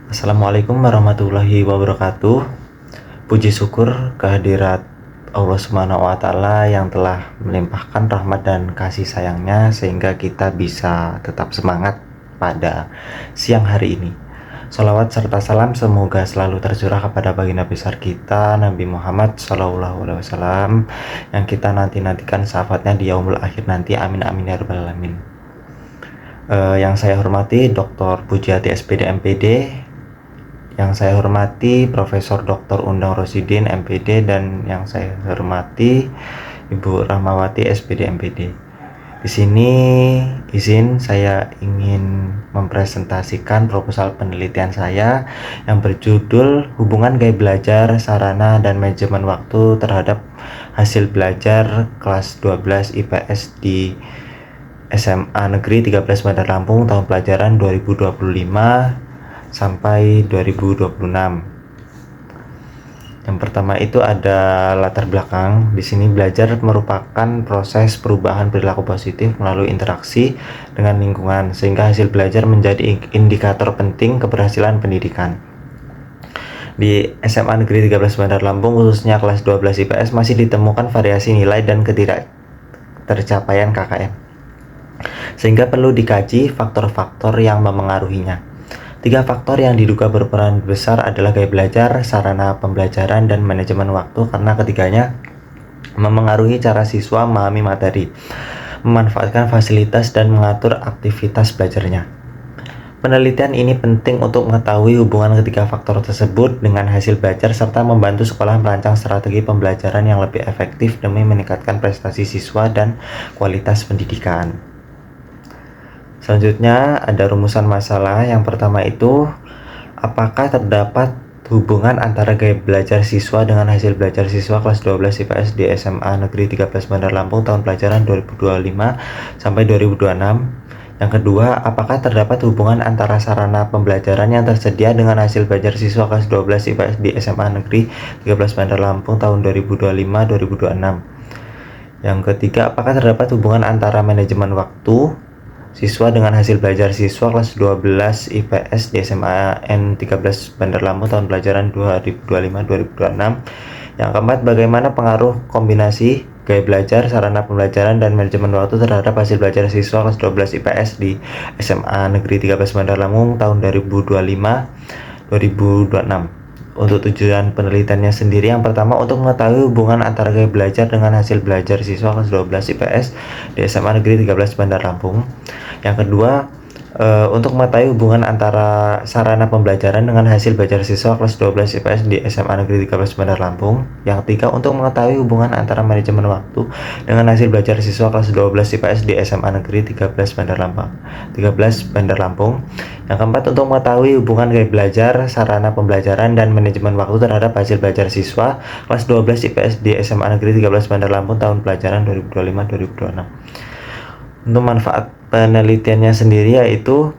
Assalamualaikum warahmatullahi wabarakatuh. Puji syukur kehadirat Allah Subhanahu wa Ta'ala yang telah melimpahkan rahmat dan kasih sayangnya sehingga kita bisa tetap semangat pada siang hari ini. Salawat serta salam semoga selalu tercurah kepada baginda besar kita Nabi Muhammad SAW yang kita nantikan syafaatnya di yaumul akhir nanti. Amin amin ya rabbal alamin. Yang saya hormati Dr. Pujiati SPD MPD, yang saya hormati Profesor Dr. Undang Rosidin MPD, dan yang saya hormati Ibu Rahmawati SPD MPD. Di sini izin saya ingin mempresentasikan proposal penelitian saya yang berjudul Hubungan Gaya Belajar, Sarana, dan Manajemen Waktu terhadap hasil belajar kelas 12 IPS di SMA Negeri 13 Bandar Lampung tahun pelajaran 2025 sampai 2026. Yang pertama itu ada latar belakang. Di sini belajar merupakan proses perubahan perilaku positif melalui interaksi dengan lingkungan, sehingga hasil belajar menjadi indikator penting keberhasilan pendidikan. Di SMA Negeri 13 Bandar Lampung, khususnya kelas 12 IPS, masih ditemukan variasi nilai dan ketidaktercapaian KKM, sehingga perlu dikaji faktor-faktor yang memengaruhinya. 3 faktor yang diduga berperan besar adalah gaya belajar, sarana pembelajaran, dan manajemen waktu, karena ketiganya memengaruhi cara siswa memahami materi, memanfaatkan fasilitas, dan mengatur aktivitas belajarnya. Penelitian ini penting untuk mengetahui hubungan ketiga faktor tersebut dengan hasil belajar serta membantu sekolah merancang strategi pembelajaran yang lebih efektif demi meningkatkan prestasi siswa dan kualitas pendidikan. Selanjutnya ada rumusan masalah. Yang pertama itu, apakah terdapat hubungan antara gaya belajar siswa dengan hasil belajar siswa kelas 12 IPS di SMA Negeri 13 Bandar Lampung tahun pelajaran 2025 sampai 2026. Yang kedua, apakah terdapat hubungan antara sarana pembelajaran yang tersedia dengan hasil belajar siswa kelas 12 IPS di SMA Negeri 13 Bandar Lampung tahun 2025-2026. Yang ketiga, apakah terdapat hubungan antara manajemen waktu siswa dengan hasil belajar siswa kelas 12 IPS di SMA N13 Bandar Lampung tahun pelajaran 2025-2026. Yang keempat, bagaimana pengaruh kombinasi gaya belajar, sarana pembelajaran, dan manajemen waktu terhadap hasil belajar siswa kelas 12 IPS di SMA Negeri 13 Bandar Lampung tahun 2025-2026. Untuk tujuan penelitiannya sendiri, yang pertama untuk mengetahui hubungan antara gaya belajar dengan hasil belajar siswa kelas 12 IPS di SMA Negeri 13 Bandar Lampung. Yang kedua, untuk mengetahui hubungan antara sarana pembelajaran dengan hasil belajar siswa kelas 12 IPS di SMA Negeri 13 Bandar Lampung. Yang ketiga, untuk mengetahui hubungan antara manajemen waktu dengan hasil belajar siswa kelas 12 IPS di SMA Negeri 13 Bandar Lampung. Yang keempat, untuk mengetahui hubungan gaya belajar, sarana pembelajaran, dan manajemen waktu terhadap hasil belajar siswa kelas 12 IPS di SMA Negeri 13 Bandar Lampung tahun pelajaran 2025-2026. Untuk manfaat penelitiannya sendiri yaitu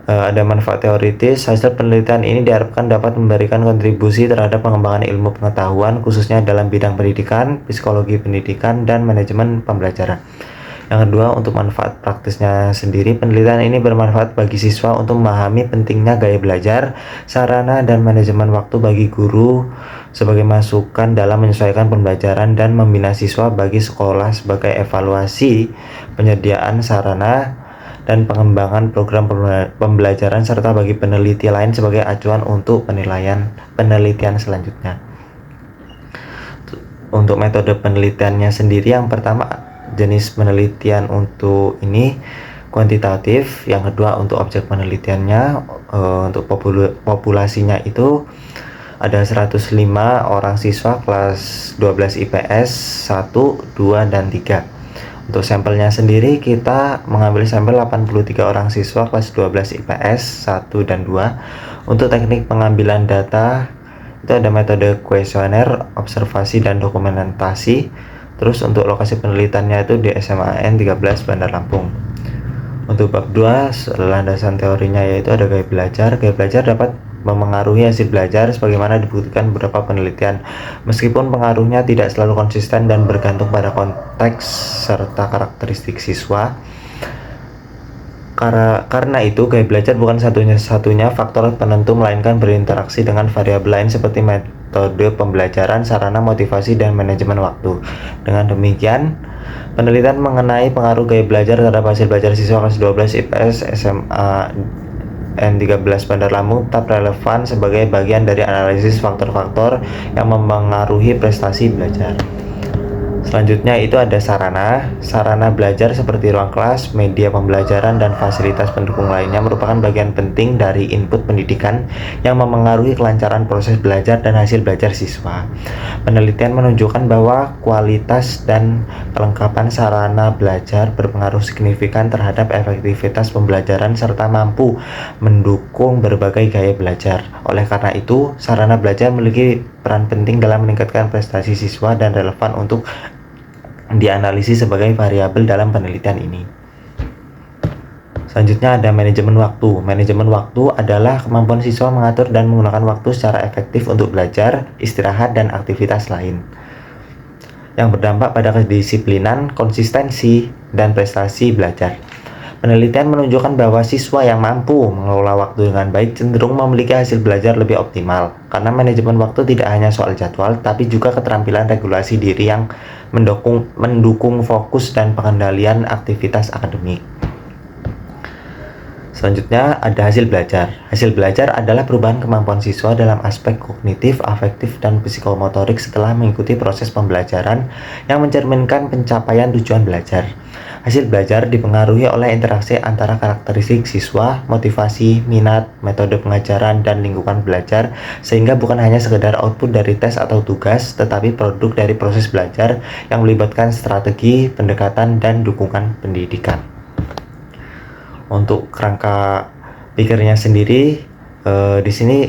ada manfaat teoritis. Hasil penelitian ini diharapkan dapat memberikan kontribusi terhadap pengembangan ilmu pengetahuan khususnya dalam bidang pendidikan, psikologi pendidikan, dan manajemen pembelajaran. Yang kedua, untuk manfaat praktisnya sendiri, penelitian ini bermanfaat bagi siswa untuk memahami pentingnya gaya belajar, sarana, dan manajemen waktu bagi guru sebagai masukan dalam menyesuaikan pembelajaran, dan membina siswa bagi sekolah sebagai evaluasi penyediaan sarana dan pengembangan program pembelajaran, serta bagi peneliti lain sebagai acuan untuk penilaian penelitian selanjutnya. Untuk metode penelitiannya sendiri, yang pertama jenis penelitian untuk ini kuantitatif, yang kedua untuk objek penelitiannya, untuk populasinya itu ada 105 orang siswa kelas 12 IPS 1, 2, dan 3. Untuk sampelnya sendiri kita mengambil sampel 83 orang siswa kelas 12 IPS 1 dan 2. Untuk teknik pengambilan data itu ada metode kuesioner, observasi, dan dokumentasi. Terus untuk lokasi penelitiannya itu di SMA N13 Bandar Lampung. Untuk bab 2, landasan teorinya yaitu ada gaya belajar. Gaya belajar dapat memengaruhi hasil belajar sebagaimana dibuktikan beberapa penelitian. Meskipun pengaruhnya tidak selalu konsisten dan bergantung pada konteks serta karakteristik siswa. Karena itu, gaya belajar bukan satunya-satunya faktor penentu, melainkan berinteraksi dengan variabel lain seperti metode pembelajaran, sarana, motivasi, dan manajemen waktu. Dengan demikian, penelitian mengenai pengaruh gaya belajar terhadap hasil belajar siswa kelas 12 IPS SMA N13 Bandar Lampung tetap relevan sebagai bagian dari analisis faktor-faktor yang memengaruhi prestasi belajar. Selanjutnya itu ada sarana belajar seperti ruang kelas, media pembelajaran, dan fasilitas pendukung lainnya merupakan bagian penting dari input pendidikan yang memengaruhi kelancaran proses belajar dan hasil belajar siswa. Penelitian menunjukkan bahwa kualitas dan kelengkapan sarana belajar berpengaruh signifikan terhadap efektivitas pembelajaran serta mampu mendukung berbagai gaya belajar. Oleh karena itu, sarana belajar memiliki peran penting dalam meningkatkan prestasi siswa dan relevan untuk dianalisis sebagai variabel dalam penelitian ini. Selanjutnya ada manajemen waktu. Manajemen waktu adalah kemampuan siswa mengatur dan menggunakan waktu secara efektif untuk belajar, istirahat, dan aktivitas lain, yang berdampak pada kedisiplinan, konsistensi, dan prestasi belajar. Penelitian menunjukkan bahwa siswa yang mampu mengelola waktu dengan baik cenderung memiliki hasil belajar lebih optimal, karena manajemen waktu tidak hanya soal jadwal, tapi juga keterampilan regulasi diri yang mendukung fokus dan pengendalian aktivitas akademik. Selanjutnya ada hasil belajar. Hasil belajar adalah perubahan kemampuan siswa dalam aspek kognitif, afektif, dan psikomotorik setelah mengikuti proses pembelajaran yang mencerminkan pencapaian tujuan belajar. Hasil belajar dipengaruhi oleh interaksi antara karakteristik siswa, motivasi, minat, metode pengajaran, dan lingkungan belajar, sehingga bukan hanya sekedar output dari tes atau tugas, tetapi produk dari proses belajar yang melibatkan strategi, pendekatan, dan dukungan pendidikan. Untuk kerangka pikirnya sendiri, di sini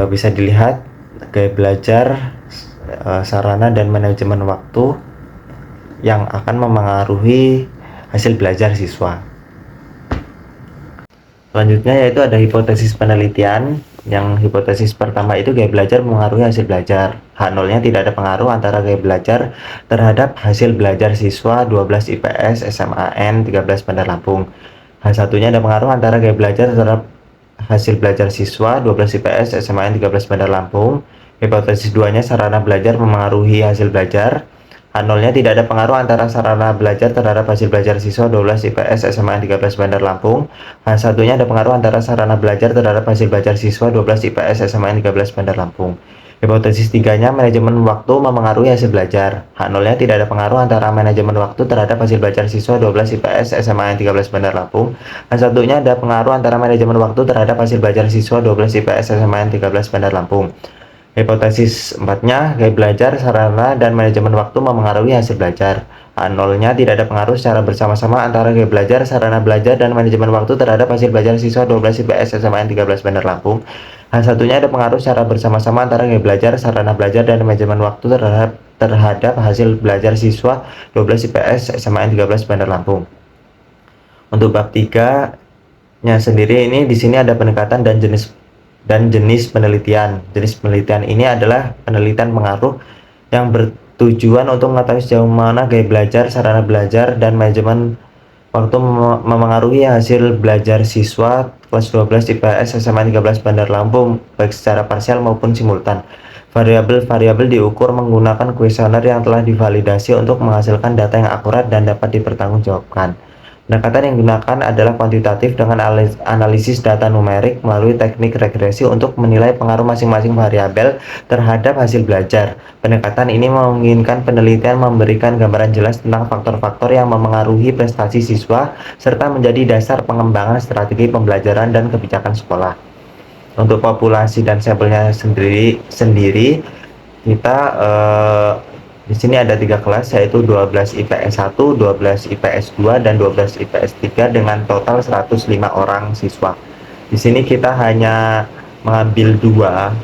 bisa dilihat gaya belajar, sarana, dan manajemen waktu yang akan memengaruhi hasil belajar siswa. Selanjutnya yaitu ada hipotesis penelitian. Yang hipotesis pertama itu gaya belajar memengaruhi hasil belajar. H0-nya tidak ada pengaruh antara gaya belajar terhadap hasil belajar siswa 12 IPS SMA N13 Bandar Lampung. H1-nya ada pengaruh antara gaya belajar terhadap hasil belajar siswa 12 IPS SMA N13 Bandar Lampung. Hipotesis 2-nya sarana belajar memengaruhi hasil belajar. H0-nya tidak ada pengaruh antara sarana belajar terhadap hasil belajar siswa 12 IPS SMA 13 Bandar Lampung. H1-nya ada pengaruh antara sarana belajar terhadap hasil belajar siswa 12 IPS SMA 13 Bandar Lampung. Hipotesis 3-nya manajemen waktu memengaruhi hasil belajar. H0-nya tidak ada pengaruh antara manajemen waktu terhadap hasil belajar siswa 12 IPS SMA 13 Bandar Lampung. H1-nya ada pengaruh antara manajemen waktu terhadap hasil belajar siswa 12 IPS SMA 13 Bandar Lampung. Hipotesis 4-nya, gaya belajar, sarana, dan manajemen waktu memengaruhi hasil belajar. H0-nya tidak ada pengaruh secara bersama-sama antara gaya belajar, sarana belajar, dan manajemen waktu terhadap hasil belajar siswa 12 IPS SMA 13 Bandar Lampung. H1-nya ada pengaruh secara bersama-sama antara gaya belajar, sarana belajar, dan manajemen waktu terhadap hasil belajar siswa 12 IPS SMA 13 Bandar Lampung. Untuk bab 3-nya sendiri ini di sini ada pendekatan dan jenis penelitian. Jenis penelitian ini adalah penelitian pengaruh yang bertujuan untuk mengetahui sejauh mana gaya belajar, sarana belajar, dan manajemen waktu memengaruhi hasil belajar siswa kelas 12 IPS SMA 13 Bandar Lampung, baik secara parsial maupun simultan. Variabel-variabel diukur menggunakan kuesioner yang telah divalidasi untuk menghasilkan data yang akurat dan dapat dipertanggungjawabkan. Pendekatan yang digunakan adalah kuantitatif dengan analisis data numerik melalui teknik regresi untuk menilai pengaruh masing-masing variabel terhadap hasil belajar. Pendekatan ini memungkinkan penelitian memberikan gambaran jelas tentang faktor-faktor yang memengaruhi prestasi siswa serta menjadi dasar pengembangan strategi pembelajaran dan kebijakan sekolah. Untuk populasi dan sampelnya sendiri kita di sini ada 3 kelas, yaitu 12 IPS 1, 12 IPS 2, dan 12 IPS 3 dengan total 105 orang siswa. Di sini kita hanya mengambil dua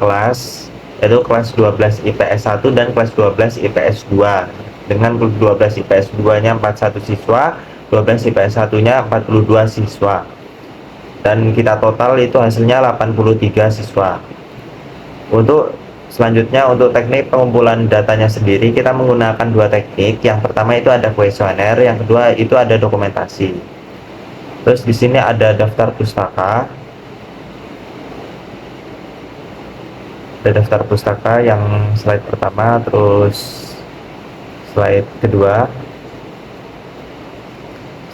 kelas, yaitu kelas 12 IPS 1 dan kelas 12 IPS 2. Dengan 12 IPS 2-nya 41 siswa, 12 IPS 1-nya 42 siswa. Dan kita total itu hasilnya 83 siswa. Selanjutnya untuk teknik pengumpulan datanya sendiri kita menggunakan 2 teknik. Yang pertama itu ada kuesioner, yang kedua itu ada dokumentasi. Terus di sini ada daftar pustaka. Ada daftar pustaka yang slide pertama, terus slide kedua,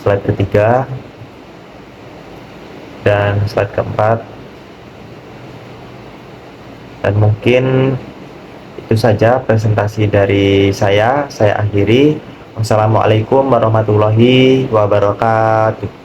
slide ketiga, dan slide keempat. Dan mungkin itu saja presentasi dari saya akhiri. Wassalamualaikum warahmatullahi wabarakatuh.